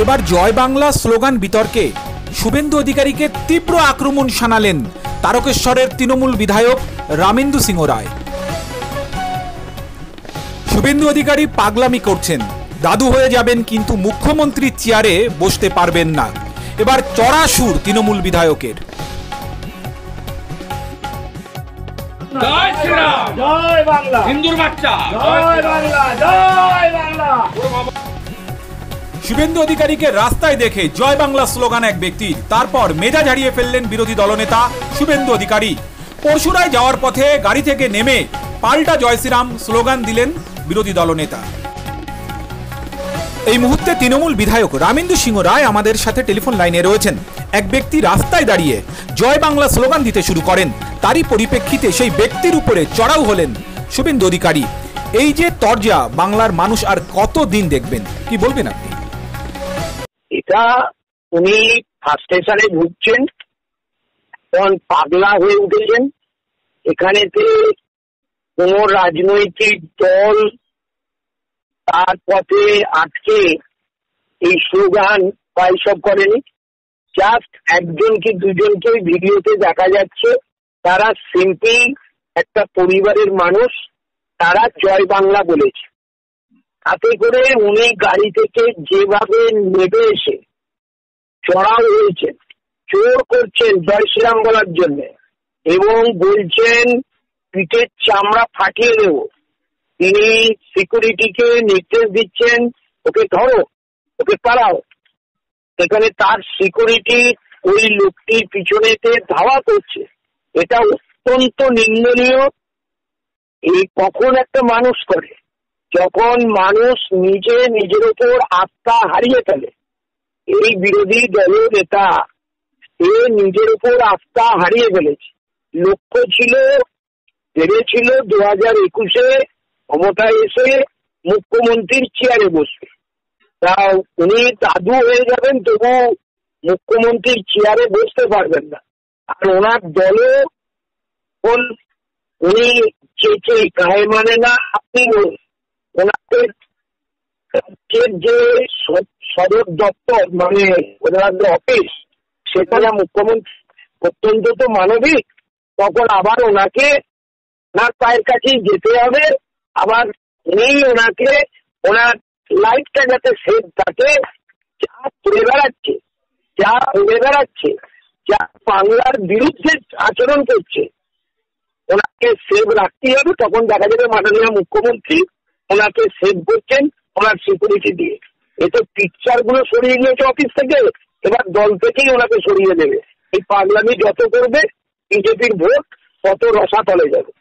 এবার জয় বাংলা স্লোগান বিতর্কে শুভেন্দু অধিকারীকে তীব্র আক্রমণ শানালেন তারকেশ্বরের তৃণমূল বিধায়ক রামেন্দু সিংহ রায়। শুভেন্দু অধিকারী পাগলামি করছেন, দাদু হয়ে যাবেন কিন্তু মুখ্যমন্ত্রীর চেয়ারে বসতে পারবেন না। এবার চড়া সুর তৃণমূল বিধায়কের। জয় শ্রীরাম, জয় বাংলা, হিন্দুর বাচ্চা, জয় বাংলা, জয় বাংলা। শুভেন্দু অধিকারীকে রাস্তায় দেখে জয় বাংলা স্লোগান এক ব্যক্তি, তারপর মেজাজ হারিয়ে ফেললেন বিরোধী দলনেতা শুভেন্দু অধিকারী। পরশুরায় যাওয়ার পথে গাড়ি থেকে নেমে পাল্টা জয় শ্রীরাম স্লোগান দিলেন বিরোধী দলনেতা। এই মুহূর্তে তৃণমূল বিধায়ক রামেন্দু সিংহ রায় আমাদের সাথে টেলিফোন লাইনে রয়েছেন। এক ব্যক্তি রাস্তায় দাঁড়িয়ে জয় বাংলা স্লোগান দিতে শুরু করেন, তারই পরিপ্রেক্ষিতে সেই ব্যক্তির উপরে চড়াও হলেন শুভেন্দু অধিকারী। এই যে তরজা বাংলার মানুষ আর কত দিন দেখবেন, কি বলবেন আপনি? এটা উনি ফার্স্টেশনে ঢুকছেন, তখন পাগলা হয়ে উঠেছেন। এখানেতে কোন রাজনৈতিক দল তার পথে আটকে এই স্লোগান বা এইসব করেনি। জাস্ট একজন কি দুজনকে ভিডিওতে দেখা যাচ্ছে, তারা সিম্পলি একটা পরিবারের মানুষ, তারা জয় বাংলা বলেছে। তাতে করে উনি গাড়ি থেকে যেভাবে নেমে এসে চড়াও হয়েছেন, জোর করছেন জয় শ্রীরাম বলার জন্য, এবং বলছেন পিঠের চামড়া ফাটিয়ে দেব। তিনি সিকিউরিটিকে নির্দেশ দিচ্ছেন, ওকে ধরো, ওকে পালাও। সেখানে তার সিকিউরিটি ওই লোকটির পিছনেতে ধাওয়া করছে। এটা অত্যন্ত নিন্দনীয়। এই কখন একটা মানুষ করে, যখন মানুষ নিজের উপর আস্থা হারিয়ে ফেলে। এই বিরোধী দলের নেতা সে নিজের উপর আস্থা হারিয়ে ফেলেছে। লক্ষ্য ছিল, ভেবেছিল 2021-এ ক্ষমতায় এসে মুখ্যমন্ত্রীর চেয়ারে বসবে। তা উনি দাদু হয়ে যাবেন, তবু মুখ্যমন্ত্রীর চেয়ারে বসতে পারবেন না। আর ওনার দলও উনি চেয়েছে গায়ে মানে না। আপনি ওনাদের যে সদর দপ্তর মানে ওনার যে অফিস, সেখানে মুখ্যমন্ত্রী অত্যন্ত তো মানবিক, তখন আবার ওনাকে ওনার পায়ের কাছেই যেতে হবে। আবার উনি ওনাকে ওনার লাইফটা যাতে সেফ থাকে, যা করে বেড়াচ্ছে, যা বাংলার বিরুদ্ধে আচরণ করছে, ওনাকে সেভ রাখতে হবে। তখন দেখা যাবে মাননীয় মুখ্যমন্ত্রী ওনাকে সেভ করছেন ওনার সিকিউরিটি দিয়ে। এতে পিকচার গুলো সরিয়ে নিয়েছে অফিস থেকে, এবার দল থেকেই ওনাকে সরিয়ে দেবে। এই পাগলামি যত করবে বিজেপির ভোট তত রসাতলে যাবে।